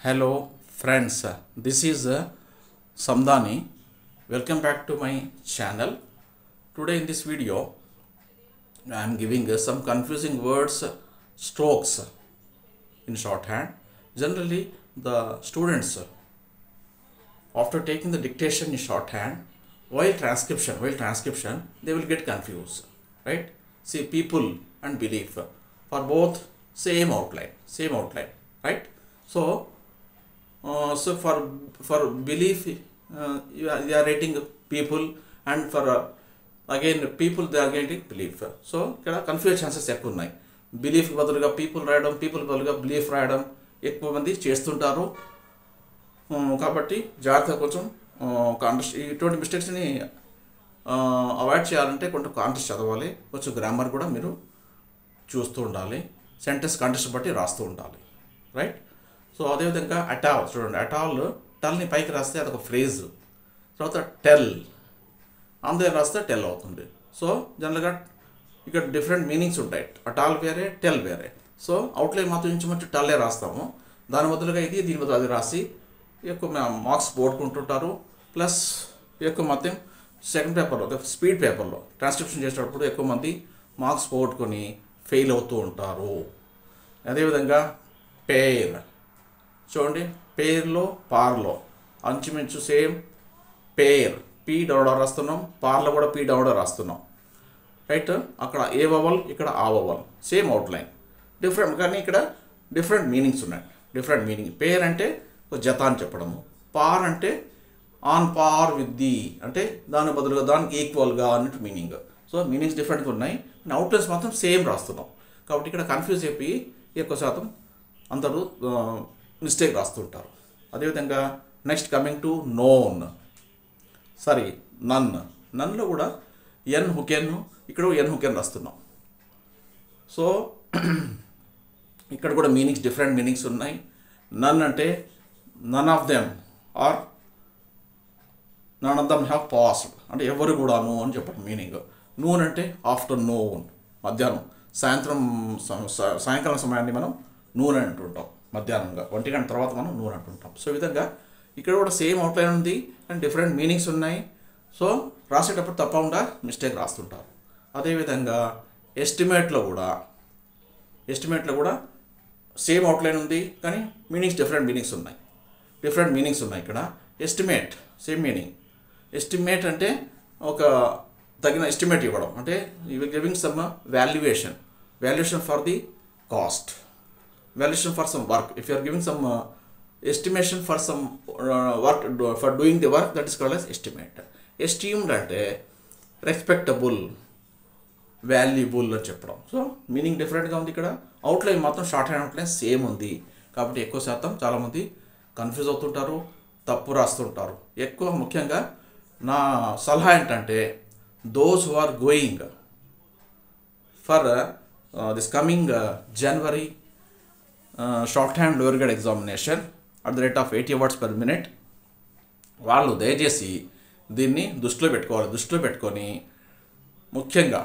Hello friends, this is Samdani. Welcome back to my channel. Today in this video I am giving some confusing words, strokes in shorthand. Generally the students after taking the dictation in shorthand, while transcription they will get confused, right? See, people and belief for both same outline, right? So for belief you are writing people, and for again people they are getting belief. So ఇక్కడ confuse chances ఎక్కువ ఉన్నాయి. Belief బదులుగా people రాయడం, people బదులుగా belief రాయడం ఎక్కువ మంది చేస్తుంటారు. కాబట్టి జాగ్రత్తగా కొంచెం ఇటువంటి మిస్టేక్స్ని అవాయిడ్ చేయాలంటే కొంచెం కాంటెక్స్ట్ చదవాలి, కొంచెం గ్రామర్ కూడా మీరు చూస్తూ ఉండాలి, సెంటెన్స్ కాంటెక్స్ట్ బట్టి రాస్తూ ఉండాలి, రైట్? సో అదేవిధంగా అటాల్ చూడండి, టల్ని పైకి రాస్తే అదొక ఫ్రేజ్, తర్వాత టెల్ అందరూ రాస్తే టెల్ అవుతుంది. సో జనరల్గా ఇక్కడ డిఫరెంట్ మీనింగ్స్ ఉంటాయి, అటాల్ వేరే, టెల్ వేరే. సో అవుట్లైన్ మాత్రం ఇంచుమించు టల్లే రాస్తాము, దాని బదులుగా ఇది, దీని బదులు అది రాసి ఎక్కువ మార్క్స్ పోగొట్టుకుంటుంటారు. ప్లస్ ఎక్కువ మొత్తం సెకండ్ పేపర్లో, స్పీడ్ పేపర్లో ట్రాన్స్క్రిప్షన్ చేసేటప్పుడు ఎక్కువ మంది మార్క్స్ పోగొట్టుకొని ఫెయిల్ అవుతూ ఉంటారు. అదేవిధంగా పేర్ చూడండి, పేర్లో పార్లో అంచుమించు సేమ్. పేర్ పీ డౌడ రాస్తున్నాం, పార్లో కూడా పీ డౌడ రాస్తున్నాం, రైట్? అక్కడ ఏ వవల్, ఇక్కడ ఆ వవల్, సేమ్ అవుట్లైన్, డిఫరెంట్. కానీ ఇక్కడ డిఫరెంట్ మీనింగ్స్ ఉన్నాయి, డిఫరెంట్ మీనింగ్. పేర్ అంటే ఒక జత అని చెప్పడము, పార్ అంటే ఆన్ పార్ విత్ ది అంటే దాని బదులుగా, దానికి ఈక్వల్గా అన్నట్టు మీనింగ్. సో మీనింగ్స్ డిఫరెంట్గా ఉన్నాయి, అవుట్లైన్స్ మాత్రం సేమ్ రాస్తున్నాం. కాబట్టి ఇక్కడ కన్ఫ్యూజ్ అయిపోయి ఎక్కువ శాతం అందరూ మిస్టేక్ రాస్తుంటారు. అదేవిధంగా నెక్స్ట్ కమింగ్ టు నోన్, నన్లో కూడా ఎన్ హుకెన్, ఇక్కడ ఎన్ హుకెన్ రాస్తున్నాం. సో ఇక్కడ కూడా మీనింగ్స్, డిఫరెంట్ మీనింగ్స్ ఉన్నాయి. నన్ అంటే none of them are none of them have passed అంటే ఎవరు కూడాను అని చెప్పడం మీనింగ్. నూన్ అంటే ఆఫ్టర్ నూన్, మధ్యాహ్నం, సాయంకాలం సమయాన్ని మనం నూన్ అని అంటుంటాం, మధ్యాహ్నంగా 1 గంట తర్వాత మనం నూన్ అంటుంటాం. సో ఈ విధంగా ఇక్కడ కూడా సేమ్ అవుట్లైన్ ఉంది అండ్ డిఫరెంట్ మీనింగ్స్ ఉన్నాయి. సో రాసేటప్పుడు తప్పకుండా మిస్టేక్ రాస్తుంటారు. అదేవిధంగా ఎస్టిమేట్లో కూడా సేమ్ అవుట్లైన్ ఉంది, కానీ మీనింగ్స్ డిఫరెంట్ మీనింగ్స్ ఉన్నాయి. ఇక్కడ ఎస్టిమేట్ సేమ్ మీనింగ్. ఎస్టిమేట్ అంటే ఒక తగిన ఎస్టిమేట్ ఇవ్వడం, అంటే you giving some valuation for the cost, valuation for some work. If you are giving some estimation for some work, for doing the work, that is called as estimate. Esteemed అంటే respectable, valuable అని చెప్పడం. So meaning డిఫరెంట్గా ఉంది. ఇక్కడ outline మాత్రం short hand outline same ఉంది. కాబట్టి ఎక్కువ శాతం చాలామంది కన్ఫ్యూజ్ అవుతుంటారు, తప్పు రాస్తుంటారు. ఎక్కువ ముఖ్యంగా నా సలహా ఏంటంటే, those who are going for this coming January shorthand lower grade examination at the rate of 80 words per minute, వాళ్ళు దయచేసి దీన్ని దృష్టిలో పెట్టుకొని ముఖ్యంగా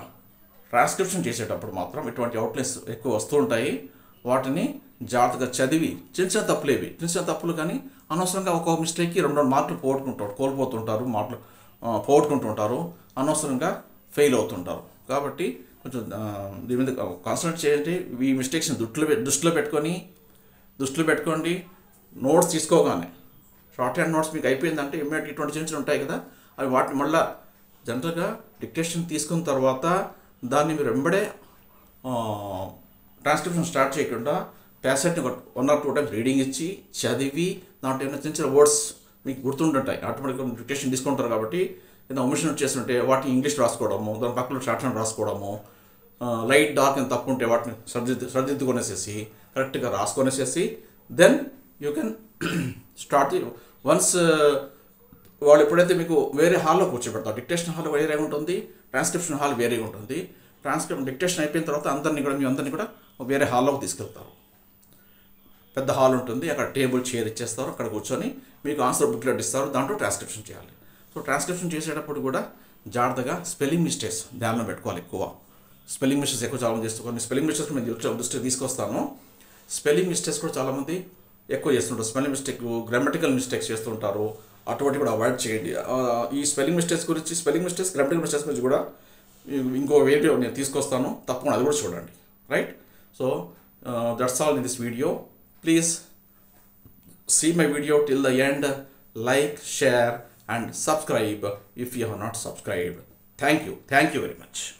ట్రాన్స్క్రిప్షన్ చేసేటప్పుడు మాత్రం ఇటువంటి అవుట్లైన్స్ ఎక్కువ వస్తూ ఉంటాయి. వాటిని జాగ్రత్తగా చదివి, చిన్న తప్పులు కానీ అనవసరంగా ఒక మిస్టేక్కి 2 మార్కులు పోగొట్టుకుంటుంటారు, అనవసరంగా ఫెయిల్ అవుతుంటారు. కాబట్టి కొంచెం దీని మీద కాన్సన్ట్రేట్ చేయండి. ఈ మిస్టేక్స్ని దృష్టిలో పెట్టుకోండి. నోట్స్ తీసుకోగానే షార్ట్ హ్యాండ్ నోట్స్ మీకు అయిపోయిందంటే ఇమ్మీడియట్ ఇటువంటి చిన్న ఉంటాయి కదా, అవి వాటిని మళ్ళీ జనరల్గా డిక్టేషన్ తీసుకున్న తర్వాత దాన్ని మీరు వెంబడే ట్రాన్స్క్రిప్షన్ స్టార్ట్ చేయకుండా ప్యాసెట్ని 1 or 2 టైమ్స్ రీడింగ్ ఇచ్చి చదివి దాంట్లో ఏమైనా చిన్న వర్డ్స్ మీకు గుర్తుంటుంటాయి, ఆటోమేటిక్గా డిక్టేషన్ తీసుకుంటారు. కాబట్టి ఏదైనా ఒమిషన్ చేస్తుంటే వాటిని ఇంగ్లీష్ రాసుకోవడము, దాని పక్కన షార్ట్ హ్యాండ్ రాసుకోవడము, లైట్ డార్క్ అని తప్పు ఉంటే వాటిని సరిదిద్దుకొనేసేసి కరెక్ట్గా రాసుకొనేసేసి then you can start the ones. వాళ్ళు ఎప్పుడైతే మీకు వేరే హాల్లో కూర్చోబెడతారు, డిక్టేషన్ హాల్ వేరే ఉంటుంది, ట్రాన్స్క్రిప్షన్ హాల్ వేరే ఉంటుంది. డిక్టేషన్ అయిపోయిన తర్వాత అందరినీ కూడా వేరే హాల్లోకి తీసుకెళ్తారు. పెద్ద హాల్ ఉంటుంది, అక్కడ టేబుల్ చైర్ ఇచ్చేస్తారు, అక్కడ కూర్చొని మీకు ఆన్సర్ బుక్లెట్ ఇస్తారు, దాంట్లో ట్రాన్స్క్రిప్షన్ చేయాలి. సో ట్రాన్స్క్రిప్షన్ చేసేటప్పుడు కూడా జాగ్రత్తగా స్పెల్లింగ్ మిస్టేక్స్ ధ్యానంలో పెట్టుకోవాలి. ఎక్కువ స్పెల్లింగ్ మిస్టేక్స్ ఎక్కువ చాలామంది చేస్తూ, కొన్ని స్పెల్లింగ్ మిస్టేక్స్ నేను దృష్టికి తీసుకొస్తాను. స్పెల్లింగ్ మిస్టేక్స్ కూడా చాలామంది ఎక్కువ చేస్తుంటారు. స్పెల్లింగ్ మిస్టేక్, గ్రామటికల్ మిస్టేక్స్ చేస్తుంటారు. అటువంటి కూడా అవాయిడ్ చేయండి. ఈ స్పెల్లింగ్ మిస్టేక్స్, గ్రామటికల్ మిస్టేక్స్ గురించి కూడా ఇంకో వీడియో నేను తీసుకొస్తాను, తప్పకుండా అది కూడా చూడండి. Right? So that's all in this video. Please see my video till the end, like, share and subscribe if you have not subscribed. Thank you very much.